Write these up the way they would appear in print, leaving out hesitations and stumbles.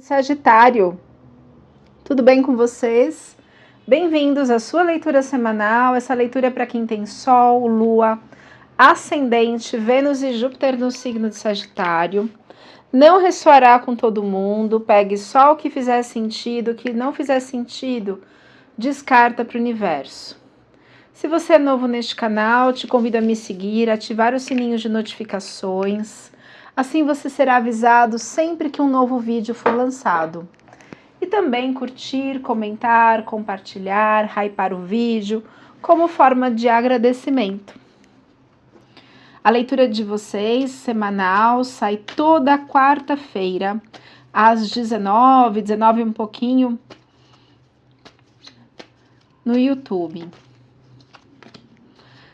Sagitário, tudo bem com vocês? Bem-vindos à sua leitura semanal. Essa leitura é para quem tem Sol, Lua, Ascendente, Vênus e Júpiter no signo de Sagitário. Não ressoará com todo mundo, pegue só o que fizer sentido, o que não fizer sentido, descarta para o universo. Se você é novo neste canal, te convido a me seguir, ativar o sininho de notificações. Assim você será avisado sempre que um novo vídeo for lançado. E também curtir, comentar, compartilhar, hypar o vídeo, como forma de agradecimento. A leitura de vocês, semanal, sai toda quarta-feira, às 19 um pouquinho, no YouTube.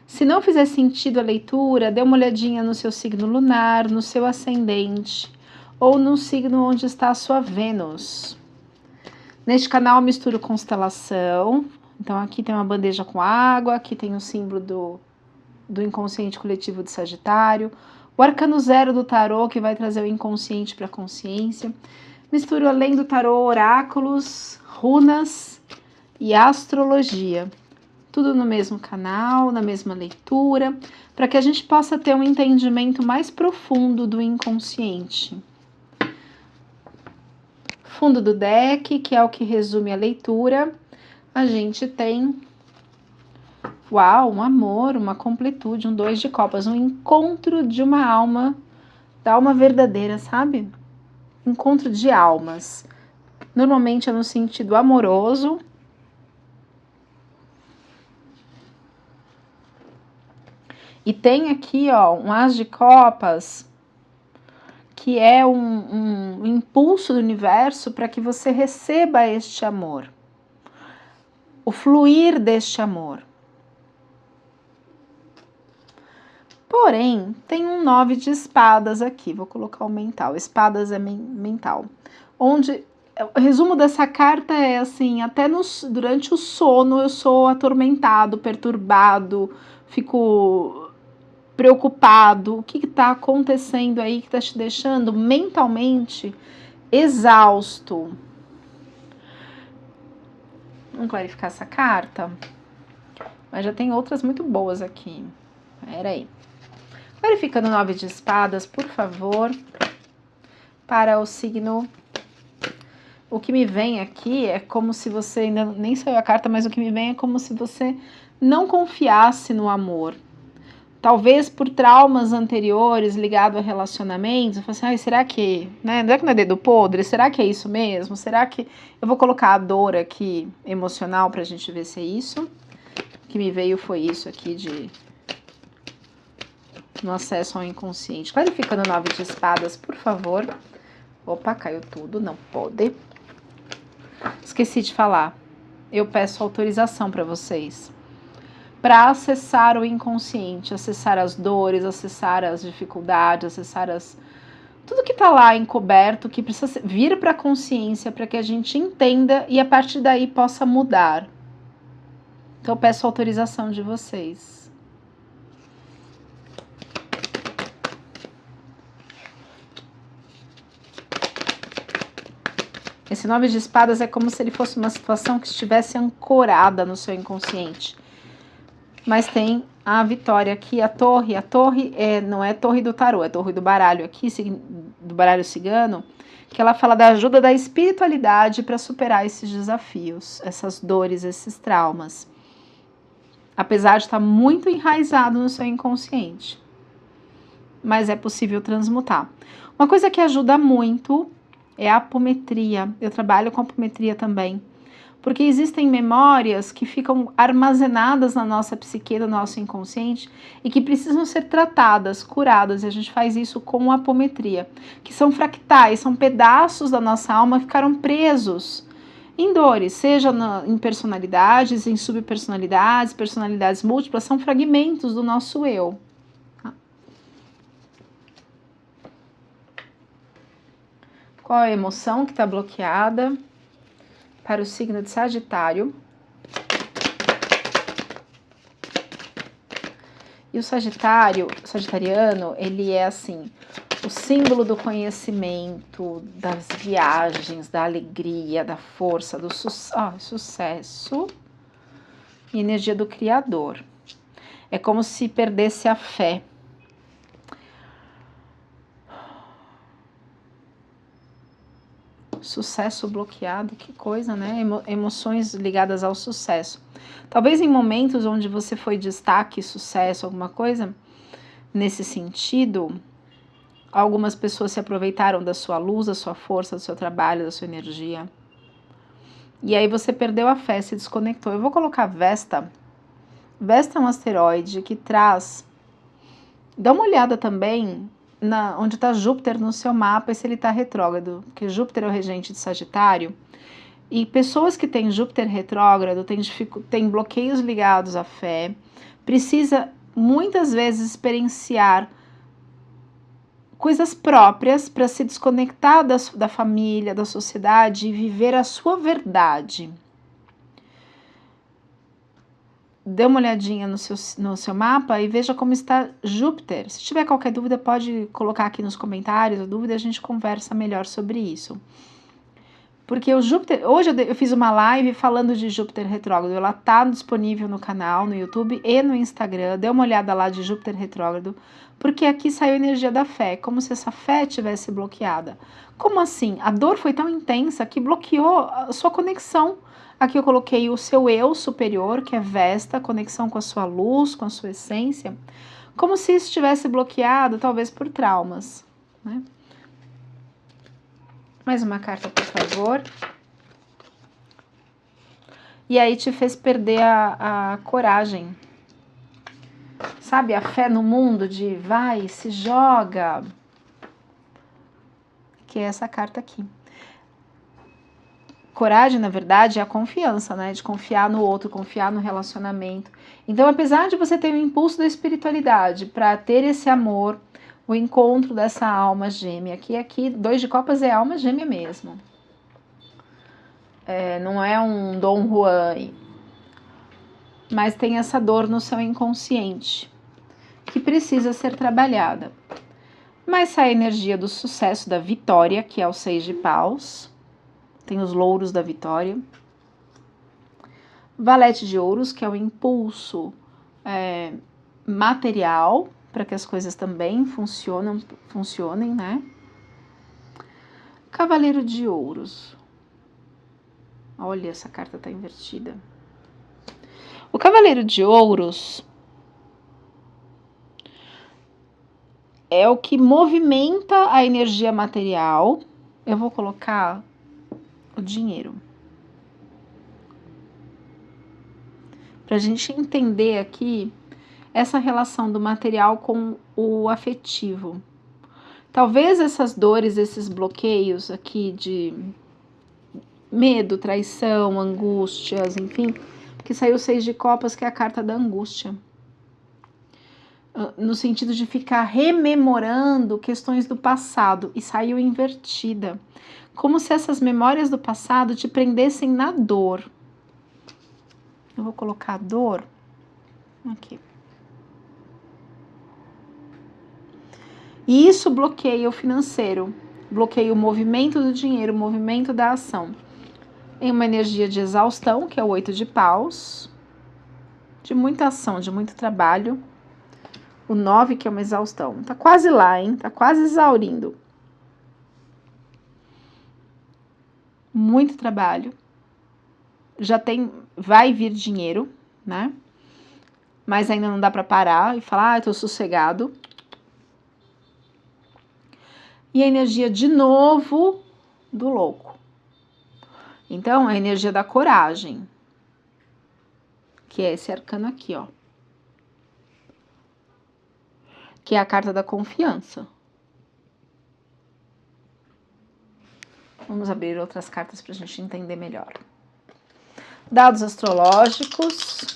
Se não fizer sentido a leitura, dê uma olhadinha no seu signo lunar, no seu ascendente ou no signo onde está a sua Vênus. Neste canal eu misturo constelação, então aqui tem uma bandeja com água, aqui tem o símbolo do inconsciente coletivo de Sagitário, o arcano 0 do tarô que vai trazer o inconsciente para a consciência. Misturo além do tarô oráculos, runas e astrologia. Tudo no mesmo canal, na mesma leitura, para que a gente possa ter um entendimento mais profundo do inconsciente. Fundo do deck, que é o que resume a leitura, a gente tem, uau, um amor, uma completude, um 2 de copas, um encontro de uma alma, da alma verdadeira, sabe? Encontro de almas. Normalmente é no sentido amoroso. E tem aqui, ó, um as de copas, que é um impulso do universo para que você receba este amor. O fluir deste amor. Porém, tem um 9 de espadas aqui, vou colocar o mental, espadas é mental. Onde, o resumo dessa carta é assim, até durante o sono eu sou atormentado, perturbado, fico preocupado, o que está acontecendo aí que está te deixando mentalmente exausto. Vamos clarificar essa carta? Mas já tem outras muito boas aqui. Pera aí. Clarificando o 9 de espadas, por favor, para o signo. O que me vem aqui é como se você, ainda nem saiu a carta, mas o que me vem é como se você não confiasse no amor. Talvez por traumas anteriores ligados a relacionamentos, eu falo assim, será que, né? Não é que não é dedo podre? Será que é isso mesmo? Será que... Eu vou colocar a dor aqui, emocional, pra gente ver se é isso. O que me veio foi isso aqui no acesso ao inconsciente. Clarificando o 9 de espadas, por favor. Opa, caiu tudo, não pode. Esqueci de falar. Eu peço autorização para vocês. Para acessar o inconsciente, acessar as dores, acessar as dificuldades, acessar tudo que está lá encoberto, que precisa vir para a consciência para que a gente entenda e a partir daí possa mudar. Então eu peço autorização de vocês. Esse 9 de espadas é como se ele fosse uma situação que estivesse ancorada no seu inconsciente. Mas tem a vitória aqui, a torre não é torre do tarô, é torre do baralho aqui, do baralho cigano, que ela fala da ajuda da espiritualidade para superar esses desafios, essas dores, esses traumas. Apesar de estar muito enraizado no seu inconsciente. Mas é possível transmutar. Uma coisa que ajuda muito é a apometria. Eu trabalho com apometria também. Porque existem memórias que ficam armazenadas na nossa psique, no nosso inconsciente, e que precisam ser tratadas, curadas, e a gente faz isso com a apometria, que são fractais, são pedaços da nossa alma que ficaram presos em dores, seja em personalidades, em subpersonalidades, personalidades múltiplas, são fragmentos do nosso eu. Qual é a emoção que está bloqueada? Para o signo de Sagitário. E o sagitariano, ele é assim, o símbolo do conhecimento, das viagens, da alegria, da força, do sucesso e energia do Criador. É como se perdesse a fé. Sucesso bloqueado, que coisa, né? Emoções ligadas ao sucesso. Talvez em momentos onde você foi destaque, sucesso, alguma coisa, nesse sentido, algumas pessoas se aproveitaram da sua luz, da sua força, do seu trabalho, da sua energia. E aí você perdeu a fé, se desconectou. Eu vou colocar Vesta. Vesta é um asteroide que traz... Dá uma olhada também onde está Júpiter no seu mapa e se ele está retrógrado, porque Júpiter é o regente de Sagitário, e pessoas que têm Júpiter retrógrado têm bloqueios ligados à fé, precisa muitas vezes experienciar coisas próprias para se desconectar da família, da sociedade e viver a sua verdade. Dê uma olhadinha no seu mapa e veja como está Júpiter. Se tiver qualquer dúvida, pode colocar aqui nos comentários a dúvida, a gente conversa melhor sobre isso. Porque o Júpiter... Hoje eu fiz uma live falando de Júpiter retrógrado. Ela está disponível no canal, no YouTube e no Instagram. Dê uma olhada lá de Júpiter retrógrado. Porque aqui saiu a energia da fé, como se essa fé tivesse bloqueada. Como assim? A dor foi tão intensa que bloqueou a sua conexão. Aqui eu coloquei o seu eu superior, que é Vesta, conexão com a sua luz, com a sua essência, como se isso estivesse bloqueado, talvez por traumas, né? Mais uma carta, por favor. E aí te fez perder a coragem. Sabe, a fé no mundo de vai, se joga. Que é essa carta aqui. Coragem, na verdade, é a confiança, né? De confiar no outro, confiar no relacionamento. Então, apesar de você ter o impulso da espiritualidade para ter esse amor, o encontro dessa alma gêmea, aqui 2 de copas é alma gêmea mesmo. Não é um Dom Juan, mas tem essa dor no seu inconsciente, que precisa ser trabalhada. Mas sai a energia do sucesso, da vitória, que é o 6 de paus. Tem os louros da vitória. Valete de ouros, que é o impulso material, para que as coisas também funcionem, né? Cavaleiro de ouros. Olha, essa carta tá invertida. O Cavaleiro de ouros é o que movimenta a energia material. Eu vou colocar o dinheiro. Para a gente entender aqui essa relação do material com o afetivo. Talvez essas dores, esses bloqueios aqui de medo, traição, angústias, enfim, que saiu o 6 de copas, que é a carta da angústia. No sentido de ficar rememorando questões do passado, e saiu invertida. Como se essas memórias do passado te prendessem na dor. Eu vou colocar dor aqui. E isso bloqueia o financeiro, bloqueia o movimento do dinheiro, o movimento da ação. Em uma energia de exaustão, que é o 8 de paus, de muita ação, de muito trabalho. O 9, que é uma exaustão. Tá quase lá, hein? Tá quase exaurindo. Muito trabalho. Vai vir dinheiro, né? Mas ainda não dá pra parar e falar, eu tô sossegado. E a energia de novo do louco. Então, a energia da coragem, que é esse arcano aqui, ó. Que é a carta da confiança. Vamos abrir outras cartas pra gente entender melhor. Dados astrológicos.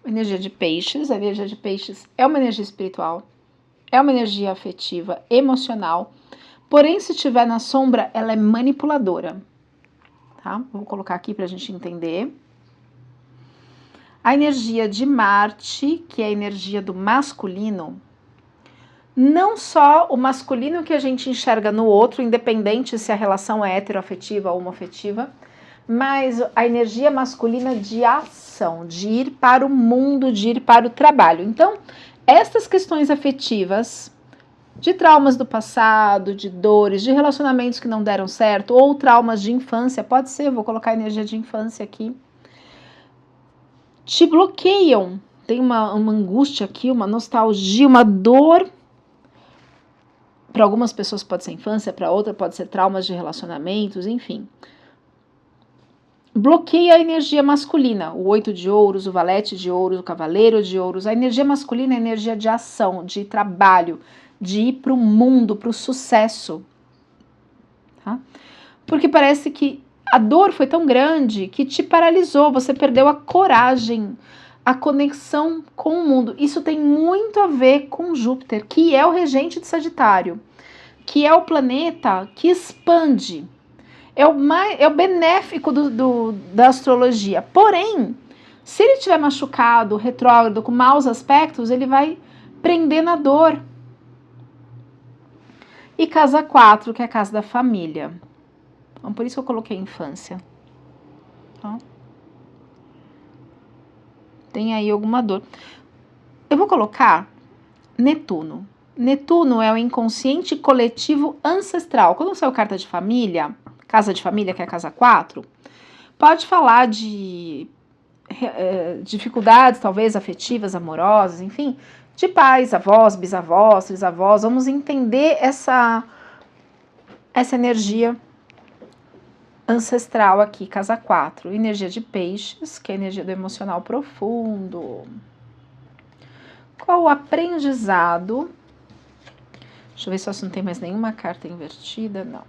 Energia de peixes. A energia de peixes é uma energia espiritual, é uma energia afetiva, emocional. Porém, se estiver na sombra, ela é manipuladora. Tá? Vou colocar aqui pra gente entender. A energia de Marte, que é a energia do masculino, não só o masculino que a gente enxerga no outro, independente se a relação é heteroafetiva ou homoafetiva, mas a energia masculina de ação, de ir para o mundo, de ir para o trabalho. Então, estas questões afetivas, de traumas do passado, de dores, de relacionamentos que não deram certo, ou traumas de infância, pode ser, vou colocar a energia de infância aqui, te bloqueiam. Tem uma angústia aqui, uma nostalgia, uma dor. Para algumas pessoas pode ser infância, para outras pode ser traumas de relacionamentos, enfim. Bloqueia a energia masculina, o 8 de ouros, o valete de ouros, o cavaleiro de ouros. A energia masculina é a energia de ação, de trabalho, de ir para o mundo, para o sucesso. Tá? Porque parece que a dor foi tão grande que te paralisou, você perdeu a coragem, a conexão com o mundo. Isso tem muito a ver com Júpiter, que é o regente de Sagitário, que é o planeta que expande, é o benéfico da astrologia. Porém, se ele estiver machucado, retrógrado, com maus aspectos, ele vai prender na dor. E casa 4, que é a casa da família. Então, por isso que eu coloquei infância. Tá? Tem aí alguma dor. Eu vou colocar Netuno. Netuno é o inconsciente coletivo ancestral. Quando saiu carta de família, casa de família, que é a casa 4, pode falar de dificuldades, talvez afetivas, amorosas, enfim, de pais, avós, bisavós, trisavós. Vamos entender essa energia ancestral aqui, casa 4. Energia de peixes, que é a energia do emocional profundo. Qual o aprendizado? Deixa eu ver se não tem mais nenhuma carta invertida. Não.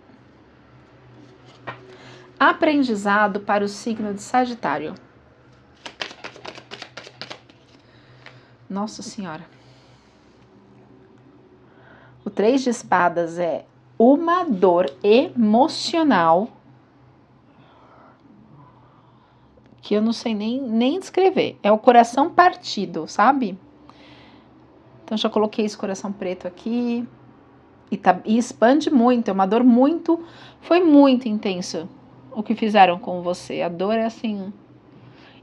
Aprendizado para o signo de Sagitário. Nossa Senhora. O 3 de espadas é uma dor emocional que eu não sei nem descrever. É o coração partido, sabe? Então, já coloquei esse coração preto aqui. E expande muito, é uma dor muito... Foi muito intenso o que fizeram com você. A dor é assim...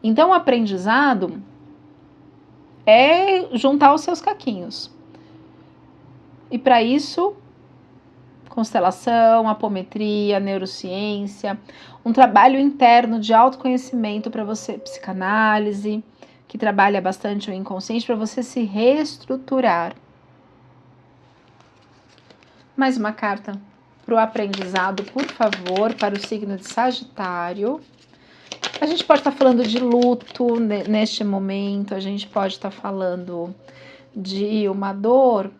Então, o aprendizado é juntar os seus caquinhos. E para isso, constelação, apometria, neurociência, um trabalho interno de autoconhecimento para você, psicanálise, que trabalha bastante o inconsciente para você se reestruturar. Mais uma carta para o aprendizado, por favor, para o signo de Sagitário. A gente pode estar falando de luto neste momento, a gente pode estar falando de uma dor,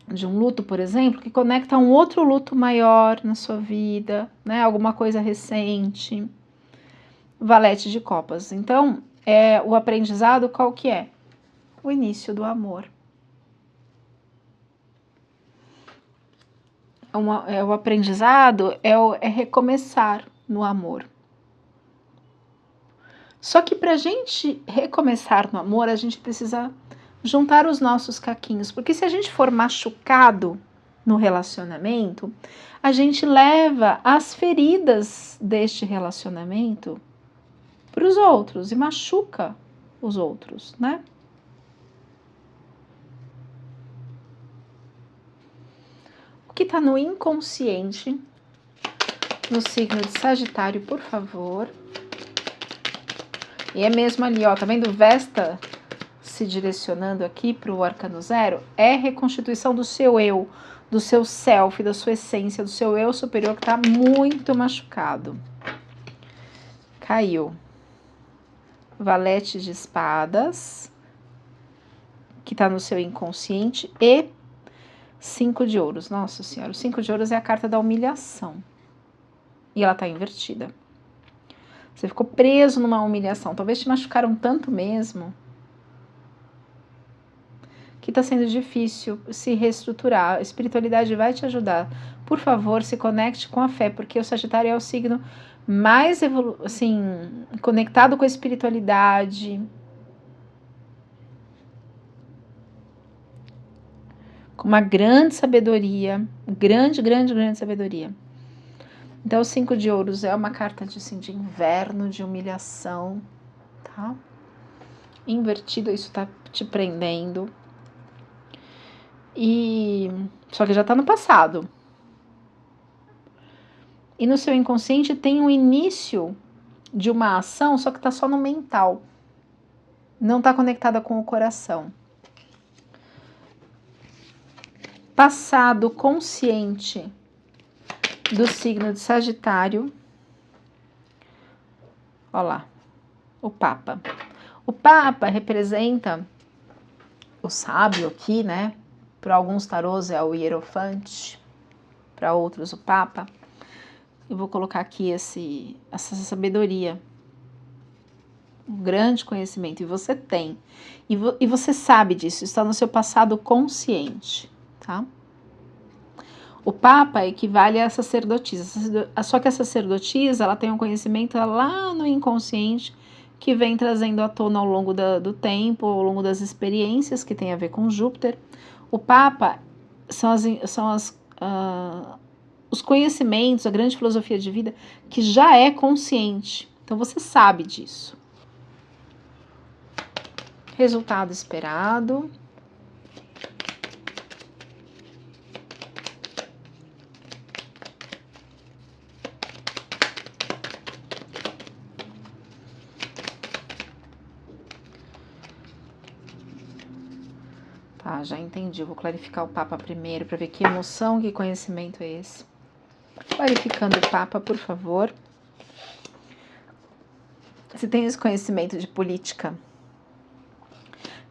de um luto, por exemplo, que conecta a um outro luto maior na sua vida, né? Alguma coisa recente. Valete de copas. Então, o aprendizado qual que é? O início do amor. O aprendizado é recomeçar no amor. Só que para a gente recomeçar no amor, a gente precisa juntar os nossos caquinhos, porque se a gente for machucado no relacionamento, a gente leva as feridas deste relacionamento para os outros e machuca os outros, né? O que está no inconsciente, no signo de Sagitário, por favor. E é mesmo ali, ó, tá vendo? Vesta se direcionando aqui para o arcano 0, é reconstituição do seu eu, do seu self, da sua essência, do seu eu superior que está muito machucado. Caiu. Valete de espadas, que está no seu inconsciente, e 5 de ouros. Nossa Senhora, o 5 de ouros é a carta da humilhação. E ela está invertida. Você ficou preso numa humilhação. Talvez te machucaram tanto mesmo que está sendo difícil se reestruturar. A espiritualidade vai te ajudar. Por favor, se conecte com a fé, porque o Sagitário é o signo mais conectado com a espiritualidade, com uma grande sabedoria, grande sabedoria. Então, o 5 de ouros é uma carta assim, de inverno, de humilhação, tá? Invertido, isso tá te prendendo. Só que já tá no passado. E no seu inconsciente tem um início de uma ação, só que tá só no mental. Não tá conectada com o coração. Passado consciente do signo de Sagitário. Olha lá, o Papa. O Papa representa o sábio aqui, né? Para alguns tarôs é o Hierofante, para outros o Papa. Eu vou colocar aqui essa sabedoria, um grande conhecimento, e você tem. E você sabe disso, está no seu passado consciente, tá? O Papa equivale a sacerdotisa, só que a sacerdotisa ela tem um conhecimento lá no inconsciente que vem trazendo à tona ao longo do tempo, ao longo das experiências que tem a ver com Júpiter. O Papa são os conhecimentos, a grande filosofia de vida que já é consciente. Então você sabe disso. Resultado esperado. Tá, já entendi. Eu vou clarificar o Papa primeiro para ver que emoção, que conhecimento é esse. Clarificando o Papa, por favor. Você tem esse conhecimento de política,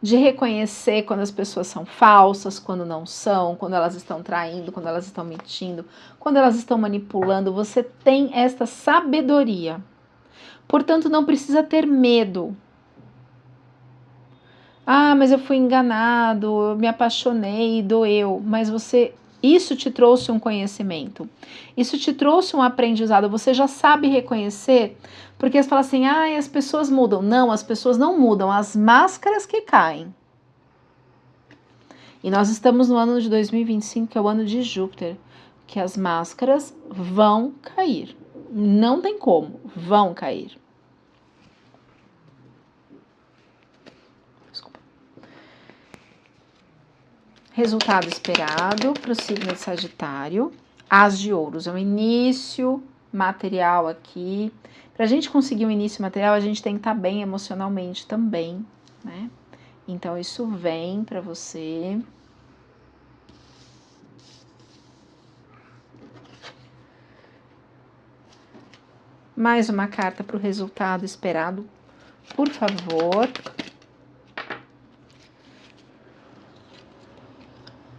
de reconhecer quando as pessoas são falsas, quando não são, quando elas estão traindo, quando elas estão mentindo, quando elas estão manipulando. Você tem esta sabedoria. Portanto, não precisa ter medo. Ah, mas eu fui enganado, eu me apaixonei, doeu. Mas isso te trouxe um conhecimento. Isso te trouxe um aprendizado. Você já sabe reconhecer, porque você fala assim, as pessoas mudam. Não, as pessoas não mudam, as máscaras que caem. E nós estamos no ano de 2025, que é o ano de Júpiter, que as máscaras vão cair. Não tem como, vão cair. Resultado esperado para o signo de Sagitário. As de ouros é um início material aqui. Para a gente conseguir um início material, a gente tem que estar bem emocionalmente também, né? Então, isso vem para você. Mais uma carta para o resultado esperado, por favor.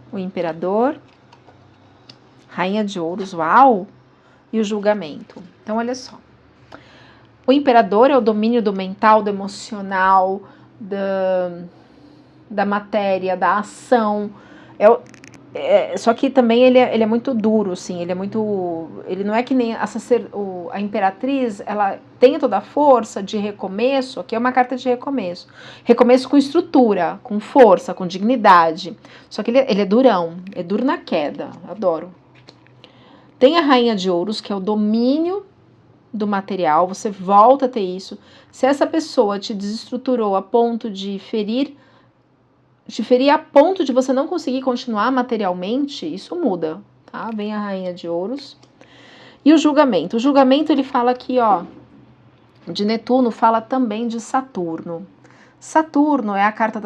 O Imperador, Rainha de Ouros, uau! E o Julgamento. Então, olha só. O Imperador é o domínio do mental, do emocional, da matéria, da ação. Só que também ele é muito duro, assim, ele não é que nem a Imperatriz, ela tem toda a força de recomeço, aqui é uma carta de recomeço. Recomeço com estrutura, com força, com dignidade. Só que ele é durão, é duro na queda, adoro. Tem a Rainha de Ouros, que é o domínio do material, você volta a ter isso. Se essa pessoa te desestruturou a ponto de ferir a ponto de você não conseguir continuar materialmente, isso muda, tá? Vem a Rainha de Ouros. E o Julgamento. O Julgamento, ele fala aqui, ó, de Netuno, fala também de Saturno. Saturno é a carta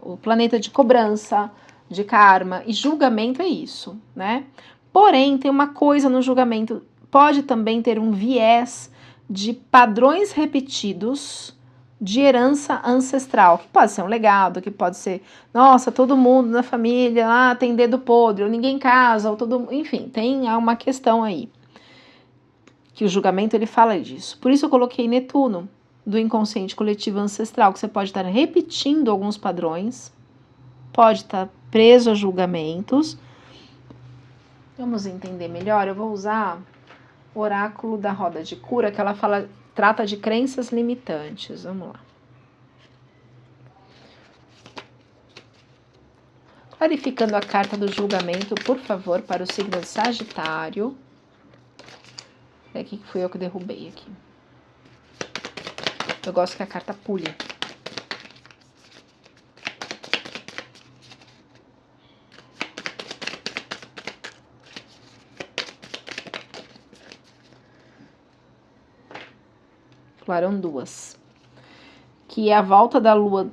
o planeta de cobrança, de karma, e julgamento é isso, né? Porém, tem uma coisa no julgamento, pode também ter um viés de padrões repetidos de herança ancestral, que pode ser um legado, que pode ser, nossa, todo mundo na família tem dedo podre, ou ninguém casa, enfim, tem uma questão aí, que o julgamento ele fala disso. Por isso eu coloquei Netuno, do inconsciente coletivo ancestral, que você pode estar repetindo alguns padrões, pode estar preso a julgamentos. Vamos entender melhor, eu vou usar o oráculo da roda de cura, que ela trata de crenças limitantes. Vamos lá. Clarificando a carta do julgamento, por favor, para o signo de Sagitário. É aqui que fui eu que derrubei aqui. Eu gosto que a carta pule. Falaram duas. Que é a volta da lua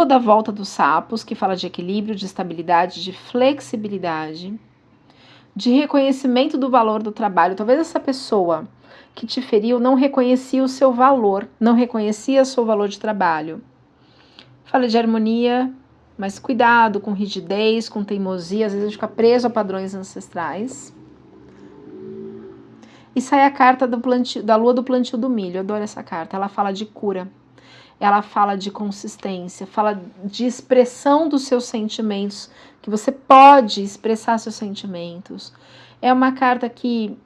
da volta dos sapos, que fala de equilíbrio, de estabilidade, de flexibilidade, de reconhecimento do valor do trabalho. Talvez essa pessoa que te feriu não reconhecia o seu valor, não reconhecia o seu valor de trabalho. Fala de harmonia, mas cuidado com rigidez, com teimosia, às vezes a gente fica preso a padrões ancestrais. E sai a carta da lua do plantio do milho. Eu adoro essa carta. Ela fala de cura. Ela fala de consistência, fala de expressão dos seus sentimentos, que você pode expressar seus sentimentos. É uma carta que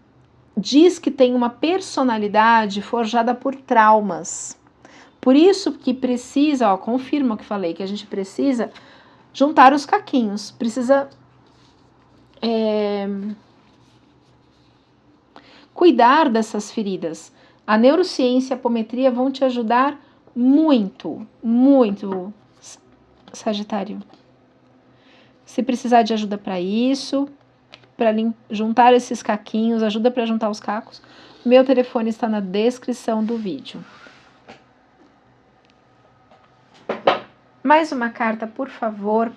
diz que tem uma personalidade forjada por traumas. Por isso que precisa, confirma o que falei, que a gente precisa juntar os caquinhos, precisa cuidar dessas feridas. A neurociência e a apometria vão te ajudar muito, muito, Sagitário. Se precisar de ajuda para isso, para juntar esses caquinhos, ajuda para juntar os cacos, meu telefone está na descrição do vídeo. Mais uma carta, por favor.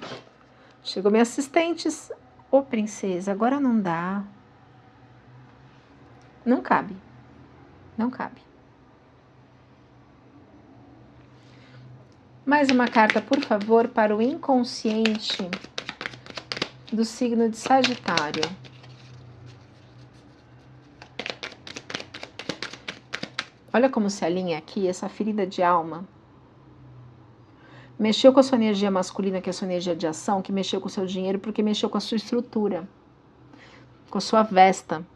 Chegou minha assistente. Ô, princesa, agora não dá. Não cabe. Não cabe. Mais uma carta, por favor, para o inconsciente do signo de Sagitário. Olha como se alinha aqui essa ferida de alma. Mexeu com a sua energia masculina, que é a sua energia de ação, que mexeu com o seu dinheiro, porque mexeu com a sua estrutura, com a sua vesta.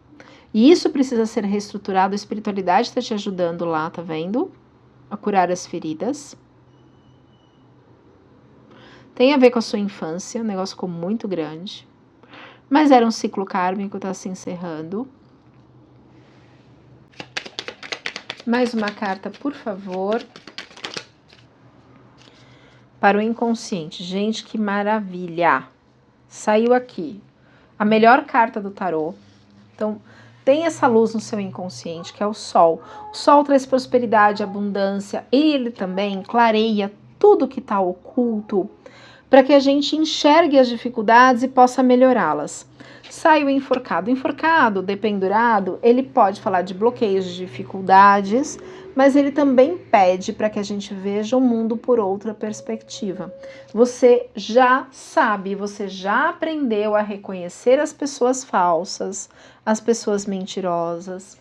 E isso precisa ser reestruturado, a espiritualidade está te ajudando lá, tá vendo? A curar as feridas. Tem a ver com a sua infância, o negócio ficou muito grande. Mas era um ciclo kármico, está se encerrando. Mais uma carta, por favor. Para o inconsciente. Gente, que maravilha! Saiu aqui a melhor carta do tarô. Então, tem essa luz no seu inconsciente, que é o Sol. O Sol traz prosperidade, abundância. Ele também clareia tudo que está oculto, para que a gente enxergue as dificuldades e possa melhorá-las. Sai o enforcado. O enforcado, dependurado, ele pode falar de bloqueios, de dificuldades, mas ele também pede para que a gente veja o mundo por outra perspectiva. Você já sabe, você já aprendeu a reconhecer as pessoas falsas, as pessoas mentirosas.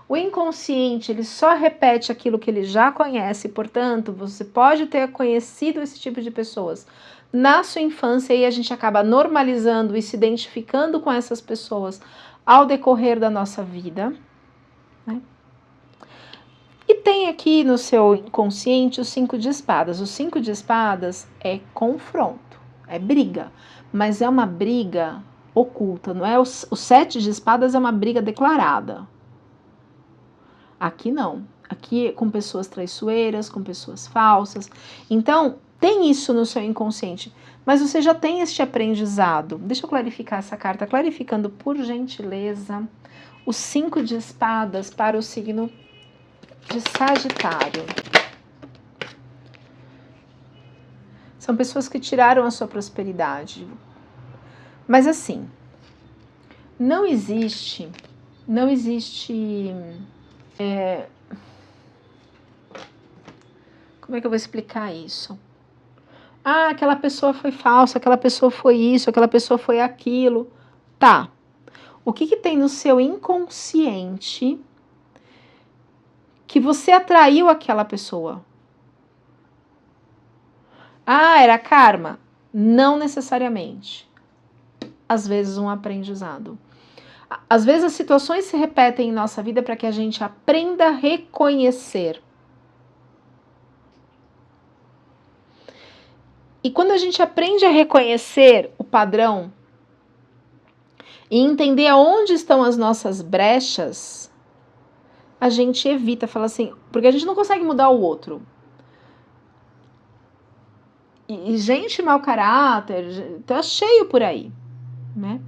O inconsciente, ele só repete aquilo que ele já conhece, portanto, você pode ter conhecido esse tipo de pessoas na sua infância e a gente acaba normalizando e se identificando com essas pessoas ao decorrer da nossa vida, né? E tem aqui no seu inconsciente o 5 de espadas. O 5 de espadas é confronto, é briga, mas é uma briga oculta, não é? O 7 de espadas é uma briga declarada. Aqui não. Aqui é com pessoas traiçoeiras, com pessoas falsas. Então, tem isso no seu inconsciente, mas você já tem este aprendizado. Deixa eu clarificar essa carta, clarificando, por gentileza, o 5 de espadas para o signo de Sagitário. São pessoas que tiraram a sua prosperidade. Mas assim, não existe como é que eu vou explicar isso? Ah, aquela pessoa foi falsa, aquela pessoa foi isso, aquela pessoa foi aquilo. Tá. O que tem no seu inconsciente que você atraiu aquela pessoa? Ah, era karma? Não necessariamente. Às vezes um aprendizado. Às vezes as situações se repetem em nossa vida para que a gente aprenda a reconhecer. E quando a gente aprende a reconhecer o padrão e entender aonde estão as nossas brechas, a gente evita, fala assim, porque a gente não consegue mudar o outro. E gente mau caráter, tá cheio por aí, né?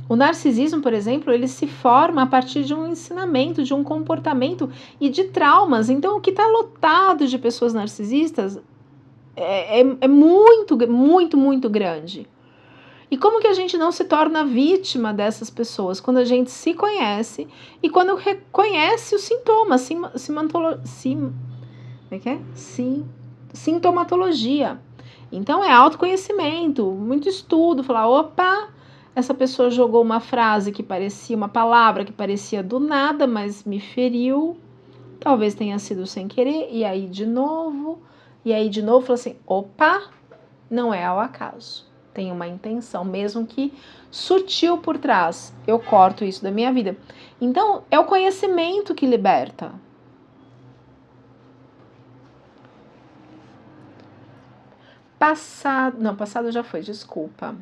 O narcisismo, por exemplo, ele se forma a partir de um ensinamento, de um comportamento e de traumas. Então, o que está lotado de pessoas narcisistas é muito, muito, muito grande. E como que a gente não se torna vítima dessas pessoas? Quando a gente se conhece e quando reconhece os sintomas, sintomatologia. Então é autoconhecimento, muito estudo, falar, opa, essa pessoa jogou uma frase que parecia, uma palavra que parecia do nada, mas me feriu, talvez tenha sido sem querer, e aí de novo, fala assim, opa, não é ao acaso, tem uma intenção, mesmo que sutil por trás, eu corto isso da minha vida. Então é o conhecimento que liberta. Passado já foi, desculpa.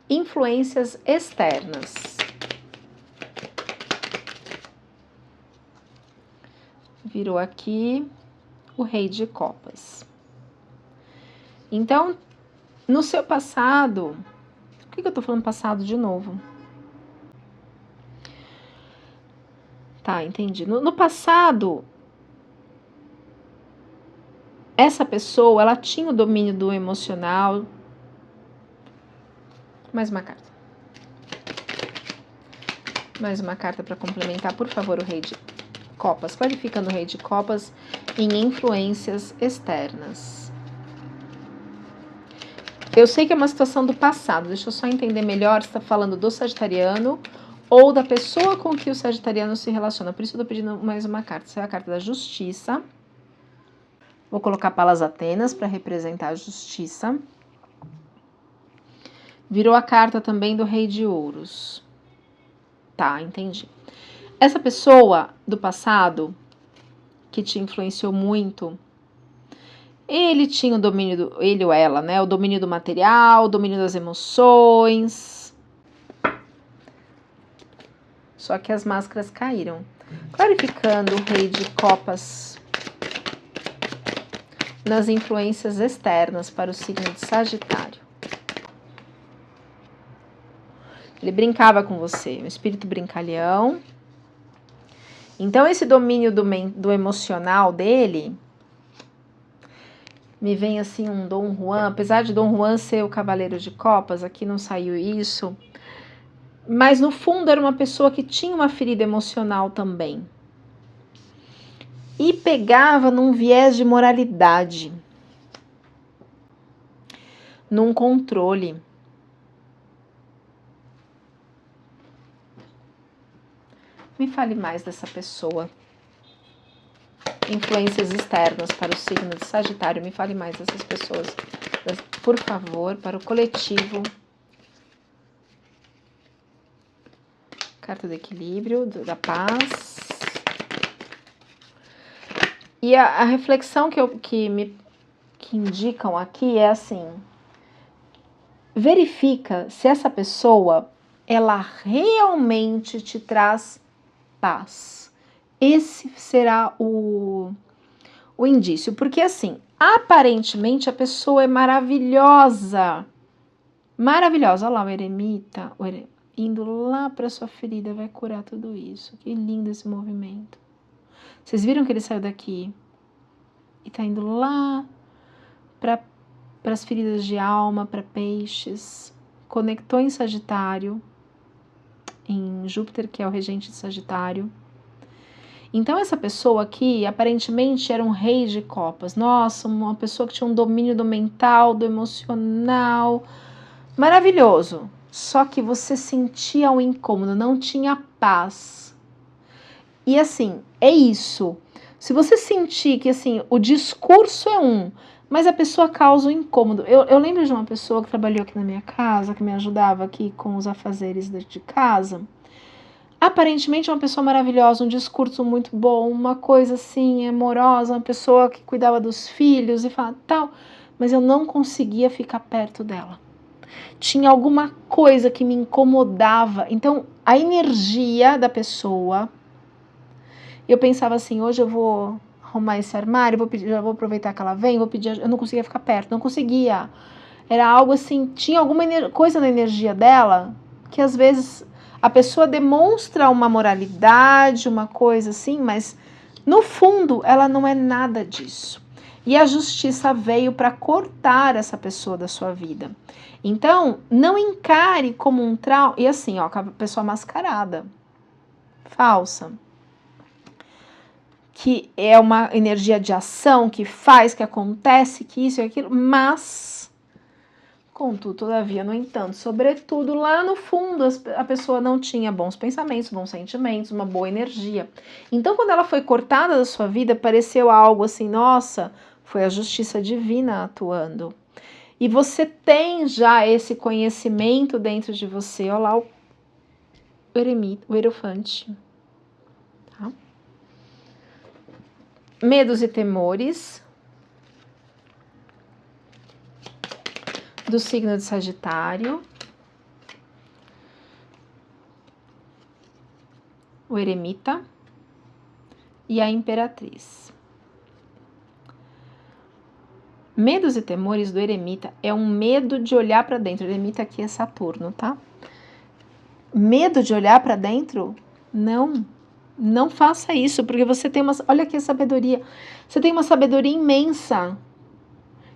Influências externas. Virou aqui o Rei de Copas. Então, no seu passado, por que eu tô falando passado de novo? Tá, entendi. No passado, essa pessoa, ela tinha o domínio do emocional. Mais uma carta. Mais uma carta para complementar, por favor, o Rei de Copas. Clarificando o Rei de Copas em influências externas. Eu sei que é uma situação do passado. Deixa eu só entender melhor se está falando do sagitariano ou da pessoa com que o sagitariano se relaciona. Por isso eu estou pedindo mais uma carta. Essa é a carta da Justiça. Vou colocar Palas Atenas para representar a Justiça. Virou a carta também do Rei de Ouros. Tá, entendi. Essa pessoa do passado, que te influenciou muito, ele tinha o domínio, ele ou ela, né? O domínio do material, o domínio das emoções. Só que as máscaras caíram. Clarificando o Rei de Copas nas influências externas para o signo de Sagitário. Ele brincava com você, um espírito brincalhão. Então, esse domínio do emocional dele, me vem assim um Dom Juan, apesar de Dom Juan ser o Cavaleiro de Copas, aqui não saiu isso, mas no fundo era uma pessoa que tinha uma ferida emocional também. E pegava num viés de moralidade, num controle. Me fale mais dessa pessoa. Influências externas para o signo de Sagitário. Me fale mais dessas pessoas, por favor, para o coletivo. Carta do equilíbrio, da paz. E a reflexão que indicam aqui é assim: verifica se essa pessoa, ela realmente te traz paz. Esse será o indício, porque assim, aparentemente a pessoa é maravilhosa, maravilhosa. Olha lá o eremita, indo lá para sua ferida, vai curar tudo isso. Que lindo esse movimento. Vocês viram que ele saiu daqui e tá indo lá para as feridas de alma, para peixes, conectou em Sagitário, em Júpiter, que é o regente de Sagitário. Então, essa pessoa aqui, aparentemente, era um Rei de Copas. Nossa, uma pessoa que tinha um domínio do mental, do emocional. Maravilhoso. Só que você sentia um incômodo, não tinha paz. E assim, é isso. Se você sentir que assim, o discurso é mas a pessoa causa um incômodo. Eu lembro de uma pessoa que trabalhou aqui na minha casa, que me ajudava aqui com os afazeres de casa. Aparentemente uma pessoa maravilhosa, um discurso muito bom, uma coisa assim amorosa, uma pessoa que cuidava dos filhos e fala tal, mas eu não conseguia ficar perto dela. Tinha alguma coisa que me incomodava. Então, a energia da pessoa, eu pensava assim, hoje eu vou arrumar esse armário, já vou aproveitar que ela vem, vou pedir, eu não conseguia ficar perto, não conseguia. Era algo assim, tinha alguma coisa na energia dela, que às vezes a pessoa demonstra uma moralidade, uma coisa assim, mas no fundo ela não é nada disso. E a justiça veio para cortar essa pessoa da sua vida. Então, não encare como um trauma. E assim, ó, com a pessoa mascarada, falsa, que é uma energia de ação, que faz, que acontece, que isso e aquilo, mas, contudo, todavia, no entanto, sobretudo, lá no fundo, a pessoa não tinha bons pensamentos, bons sentimentos, uma boa energia. Então, quando ela foi cortada da sua vida, pareceu algo assim, nossa, foi a justiça divina atuando. E você tem já esse conhecimento dentro de você. Olha lá o Hierophante. Tá? Medos e temores do signo de Sagitário. O Eremita e a Imperatriz. Medos e temores do Eremita é um medo de olhar para dentro. O Eremita aqui é Saturno, tá? Medo de olhar para dentro? Não faça isso, porque você tem uma... Olha aqui a sabedoria. Você tem uma sabedoria imensa.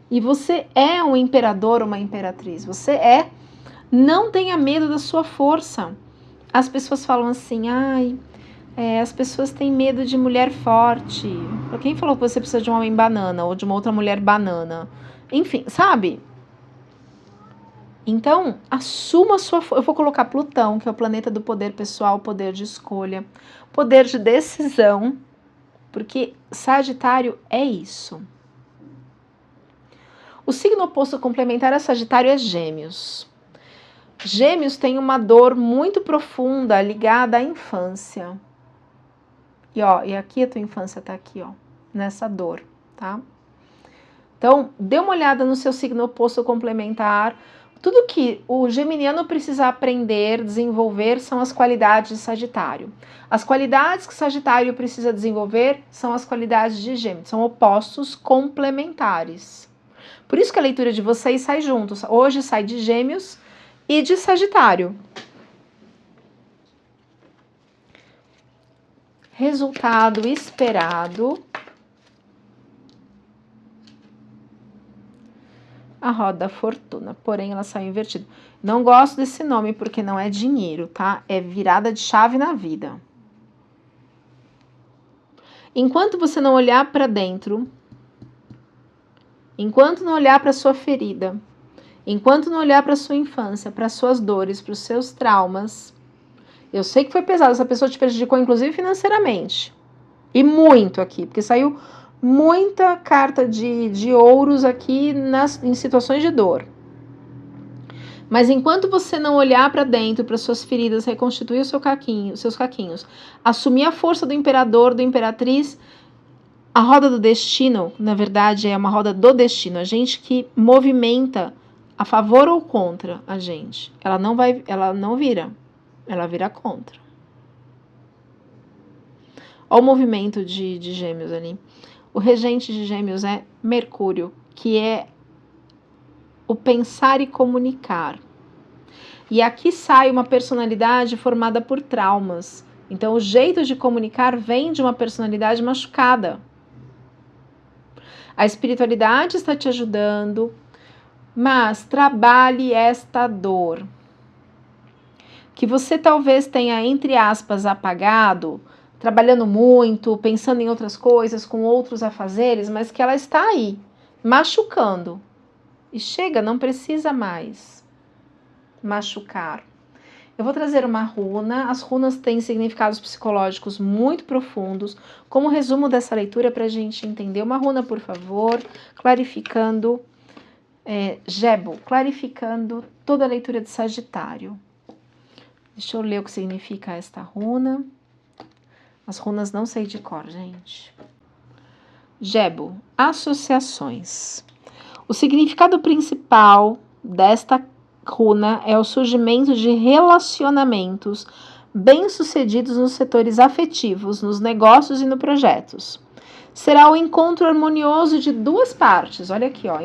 E você é um imperador, uma imperatriz. Você é... Não tenha medo da sua força. As pessoas falam assim, as pessoas têm medo de mulher forte. Quem falou que você precisa de um homem banana ou de uma outra mulher banana? Enfim, sabe? Então, assuma a sua... Eu vou colocar Plutão, que é o planeta do poder pessoal, poder de escolha, poder de decisão, porque Sagitário é isso. O signo oposto complementar a Sagitário é Gêmeos. Gêmeos tem uma dor muito profunda ligada à infância. E aqui a tua infância tá aqui, ó, nessa dor, tá? Então, dê uma olhada no seu signo oposto complementar. Tudo que o geminiano precisa aprender, desenvolver, são as qualidades de Sagitário. As qualidades que Sagitário precisa desenvolver são as qualidades de Gêmeos. São opostos complementares. Por isso que a leitura de vocês sai juntos. Hoje sai de Gêmeos e de Sagitário. Resultado esperado. A roda da fortuna, porém ela saiu invertida. Não gosto desse nome porque não é dinheiro, tá? É virada de chave na vida. Enquanto você não olhar para dentro, enquanto não olhar para sua ferida, enquanto não olhar para sua infância, para suas dores, para os seus traumas, eu sei que foi pesado, essa pessoa te prejudicou inclusive financeiramente. E muito aqui, porque saiu muita carta de ouros aqui em situações de dor. Mas enquanto você não olhar para dentro, para suas feridas, reconstituir seus caquinhos, assumir a força do imperador, da imperatriz, a roda do destino, na verdade, é uma roda do destino, a gente que movimenta a favor ou contra a gente. Ela não vira, ela vira contra. Olha o movimento de Gêmeos ali. O regente de Gêmeos é Mercúrio, que é o pensar e comunicar. E aqui sai uma personalidade formada por traumas. Então, o jeito de comunicar vem de uma personalidade machucada. A espiritualidade está te ajudando, mas trabalhe esta dor. Que você talvez tenha, entre aspas, apagado, trabalhando muito, pensando em outras coisas, com outros afazeres, mas que ela está aí, machucando. E chega, não precisa mais machucar. Eu vou trazer uma runa. As runas têm significados psicológicos muito profundos. Como resumo dessa leitura, para a gente entender, uma runa, por favor, clarificando, Gebo, clarificando toda a leitura de Sagitário. Deixa eu ler o que significa esta runa. As runas não sei de cor, gente. Gebo, associações. O significado principal desta runa é o surgimento de relacionamentos bem-sucedidos nos setores afetivos, nos negócios e nos projetos. Será o encontro harmonioso de duas partes. Olha aqui, ó,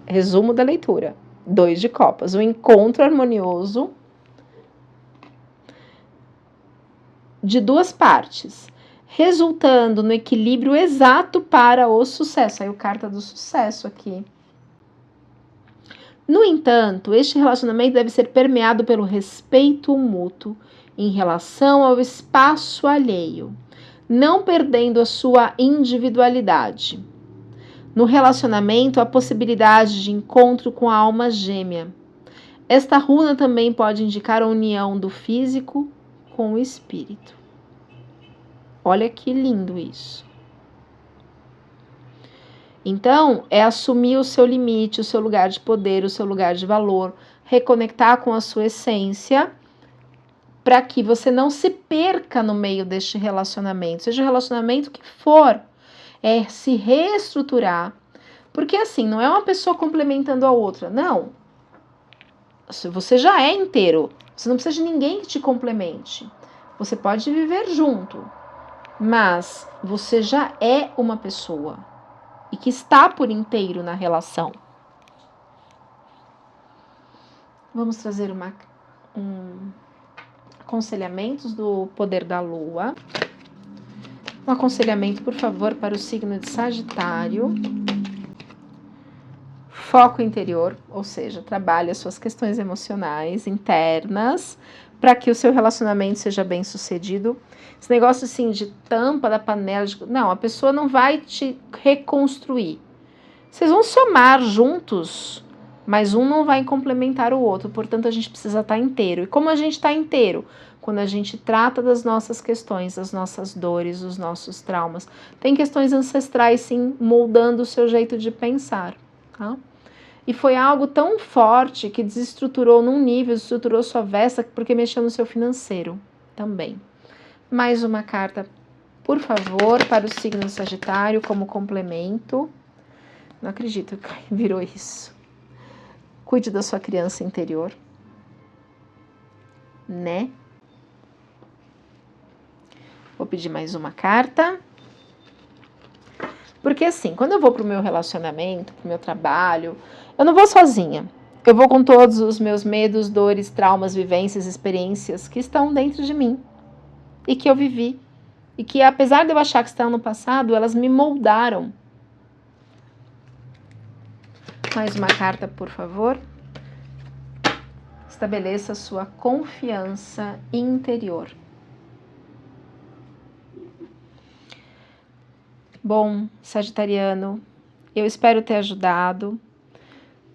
resumo da leitura. 2 de copas. O encontro harmonioso de duas partes, resultando no equilíbrio exato para o sucesso. Aí o carta do sucesso aqui. No entanto, este relacionamento deve ser permeado pelo respeito mútuo em relação ao espaço alheio, não perdendo a sua individualidade. No relacionamento, há possibilidade de encontro com a alma gêmea. Esta runa também pode indicar a união do físico com o espírito. Olha que lindo isso. Então, é assumir o seu limite, o seu lugar de poder, o seu lugar de valor, reconectar com a sua essência, para que você não se perca no meio deste relacionamento, seja o relacionamento que for, é se reestruturar, porque assim, não é uma pessoa complementando a outra, não. Você já é inteiro, você não precisa de ninguém que te complemente, você pode viver junto, mas você já é uma pessoa e que está por inteiro na relação. Vamos trazer aconselhamentos do poder da lua. Um aconselhamento, por favor, para o signo de Sagitário. Foco interior, ou seja, trabalhe as suas questões emocionais internas para que o seu relacionamento seja bem sucedido. Esse negócio assim de tampa da panela, não, a pessoa não vai te reconstruir. Vocês vão somar juntos, mas um não vai complementar o outro, portanto a gente precisa estar inteiro. E como a gente está inteiro? Quando a gente trata das nossas questões, das nossas dores, dos nossos traumas. Tem questões ancestrais, sim, moldando o seu jeito de pensar, tá? E foi algo tão forte que desestruturou num nível, desestruturou sua vesta, porque mexeu no seu financeiro também. Mais uma carta, por favor, para o signo Sagitário, como complemento. Não acredito que virou isso. Cuide da sua criança interior. Né? Vou pedir mais uma carta. Porque assim, quando eu vou para o meu relacionamento, para o meu trabalho, eu não vou sozinha. Eu vou com todos os meus medos, dores, traumas, vivências, experiências que estão dentro de mim. E que eu vivi. E que apesar de eu achar que estão no passado, elas me moldaram. Mais uma carta, por favor. Estabeleça sua confiança interior. Bom, Sagitariano, eu espero ter ajudado.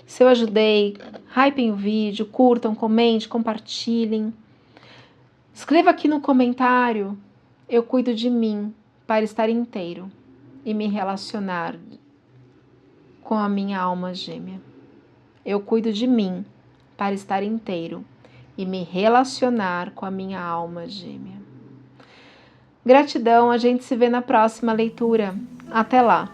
Se eu ajudei, hypem o vídeo, curtam, comentem, compartilhem. Escreva aqui no comentário, eu cuido de mim para estar inteiro e me relacionar com a minha alma gêmea. Eu cuido de mim para estar inteiro e me relacionar com a minha alma gêmea. Gratidão, a gente se vê na próxima leitura. Até lá!